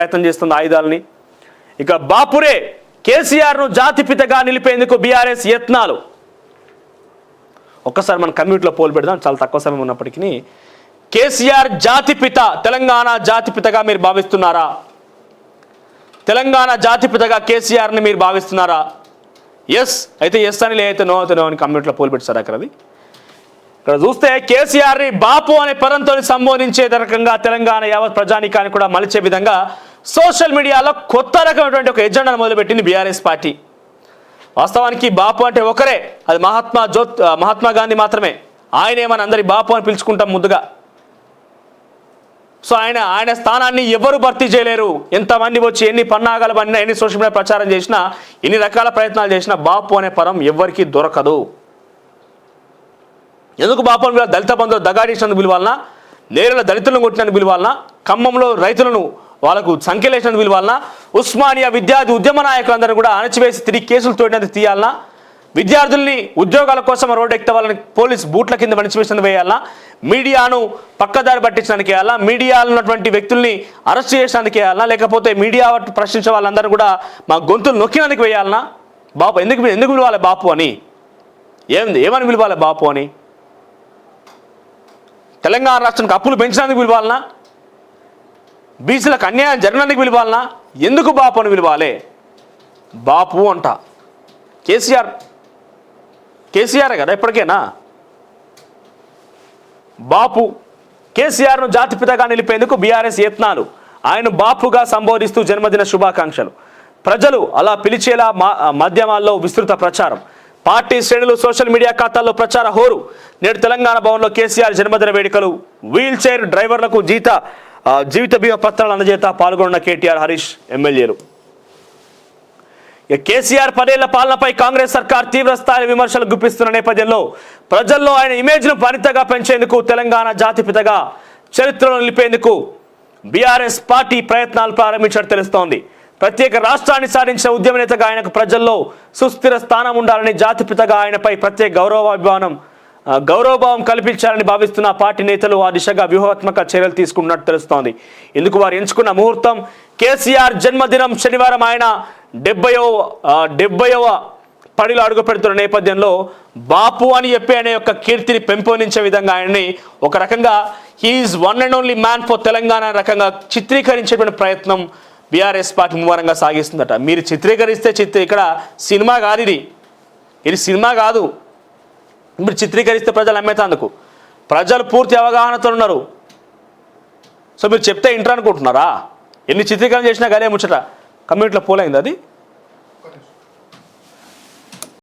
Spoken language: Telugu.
ప్రయత్నం చేస్తుంది ఆయుధాలని. ఇక బాపురే కేసీఆర్ను జాతిపితగా నిలిపేందుకు బీఆర్ఎస్ యత్నాలు. ఒక్కసారి మనం కమ్యూనిటీలో పోల్ పెడదాం, చాలా తక్కువ సమయం ఉన్నప్పటికీ. కేసీఆర్ జాతిపిత, తెలంగాణ జాతిపితగా మీరు భావిస్తున్నారా? తెలంగాణ జాతిపితగా కేసీఆర్ని మీరు భావిస్తున్నారా? ఎస్ అయితే ఎస్ అని, లేదైతే నో అయితే నో అని కమ్యూనిటీలో పోల్ పెట్టారు అక్కడ. ఇక్కడ చూస్తే కేసీఆర్ని బాపు అనే పదంతో సంబోధించే రకంగా తెలంగాణ యావత్ ప్రజానీకాన్ని కూడా మలిచే విధంగా సోషల్ మీడియాలో కొత్త రకమైనటువంటి ఒక ఎజెండాను మొదలుపెట్టింది బీఆర్ఎస్ పార్టీ. వాస్తవానికి బాపు అంటే ఒకరే, అది మహాత్మా గాంధీ మాత్రమే. ఆయనే మన అందరి బాపు అని పిలుచుకుంటాం ముద్దుగా. సో ఆయన స్థానాన్ని ఎవరు భర్తీ చేయలేరు. ఎంతమంది వచ్చి ఎన్ని పన్నాగాలు పడినా, ఎన్ని సోషల్ మీడియా ప్రచారం చేసినా, ఎన్ని రకాల ప్రయత్నాలు చేసినా బాపు అనే పదం ఎవరికి దొరకదు. ఎందుకు బాపు అని దళిత బంధువులు దగాడేసినందుకు పిలవాలన్నా, నేరుగా దళితులను కొట్టినందుకు పిలవాలన్నా, ఖమ్మంలో రైతులను వాళ్ళకు సంఖ్యలేసినందుకు పిలవాలన్నా, ఉస్మానియా విద్యార్థి ఉద్యమ నాయకులందరూ కూడా అణచివేసి తిరిగి కేసులు తోడినందుకు తీయాలన్నా, విద్యార్థుల్ని ఉద్యోగాల కోసం రోడ్డు ఎక్కితే వాళ్ళని పోలీస్ బూట్ల కింద అణచివేసినందుకు వేయాలన్నా, మీడియాను పక్కదారి పట్టించడానికి వేయాలా, మీడియాలో ఉన్నటువంటి వ్యక్తుల్ని అరెస్ట్ చేసినందుకు వేయాలన్నా, లేకపోతే మీడియా ప్రశ్నించే వాళ్ళందరూ కూడా మా గొంతులు నొక్కినందుకు వేయాలన్నా? బాపు ఎందుకు పిలవాలి బాపు అని? ఏమని పిలవాలి బాపు అని? తెలంగాణ రాష్ట్రానికి అప్పులు పెంచినందుకు పిలవాలన్నా? బీసీలకు అన్యాయం జరిగినందుకు పిలవాలన్నా? ఎందుకు బాపు అని పిలవాలి? బాపు అంట కేసీఆర్ కదా ఎప్పటికైనా. బాపు కేసీఆర్ను జాతిపితగా నిలిపేందుకు బీఆర్ఎస్ యత్నాలు. ఆయన బాపుగా సంబోధిస్తూ జన్మదిన శుభాకాంక్షలు. ప్రజలు అలా పిలిచేలా మాధ్యమాల్లో విస్తృత ప్రచారం. పార్టీ శ్రేణులు సోషల్ మీడియా ఖాతాల్లో ప్రచార హోరు. నేడు తెలంగాణ భవన్లో కేసీఆర్ జన్మదిన వేడుకలు. వీల్ చైర్ డ్రైవర్లకు జీవిత బీమా పత్రాలు అందజేత పాల్గొన్న కేటీఆర్, హరీష్ ఎమ్మెల్యేలు. కేసీఆర్ 10 ఏళ్ల పాలనపై కాంగ్రెస్ సర్కార్ తీవ్ర స్థాయి విమర్శలు గుప్పిస్తున్న నేపథ్యంలో ప్రజల్లో ఆయన ఇమేజ్ను మరింతగా పెంచేందుకు, తెలంగాణ జాతిపితగా చరిత్రలో నిలిపేందుకు బీఆర్ఎస్ పార్టీ ప్రయత్నాలు ప్రారంభించినట్టు తెలుస్తోంది. ప్రత్యేక రాష్ట్రాన్ని సాధించిన ఉద్యమ నేతగా ఆయనకు ప్రజల్లో సుస్థిర స్థానం ఉండాలని, జాతిపితగా ఆయనపై ప్రత్యేక గౌరవభావం కల్పించాలని భావిస్తున్న పార్టీ నేతలు ఆ దిశగా వ్యూహాత్మక చర్యలు తీసుకున్నట్టు తెలుస్తోంది. ఇందుకు వారు ఎంచుకున్న ముహూర్తం కేసీఆర్ జన్మదినం శనివారం. ఆయన 70వ పడిలో అడుగు పెడుతున్న నేపథ్యంలో బాపు అని చెప్పి ఆయన యొక్క కీర్తిని పెంపొందించే విధంగా ఆయన్ని ఒక రకంగా he's one and only man for Telangana రకంగా చిత్రీకరించేటువంటి ప్రయత్నం బీఆర్ఎస్ పార్టీ ముమ్మరంగా సాగిస్తుందట. మీరు చిత్రీకరిస్తే ఇక్కడ సినిమా కాదు, ఇది సినిమా కాదు. మీరు చిత్రీకరిస్తే ప్రజలు అమ్మేతందుకు ప్రజలు పూర్తి అవగాహనతో ఉన్నారు. సో మీరు చెప్తే ఇంటర్ అనుకుంటున్నారా? ఎన్ని చిత్రీకరణ చేసినా గదే ముచ్చట. కమ్యూనిటీలో పోలైంది అది.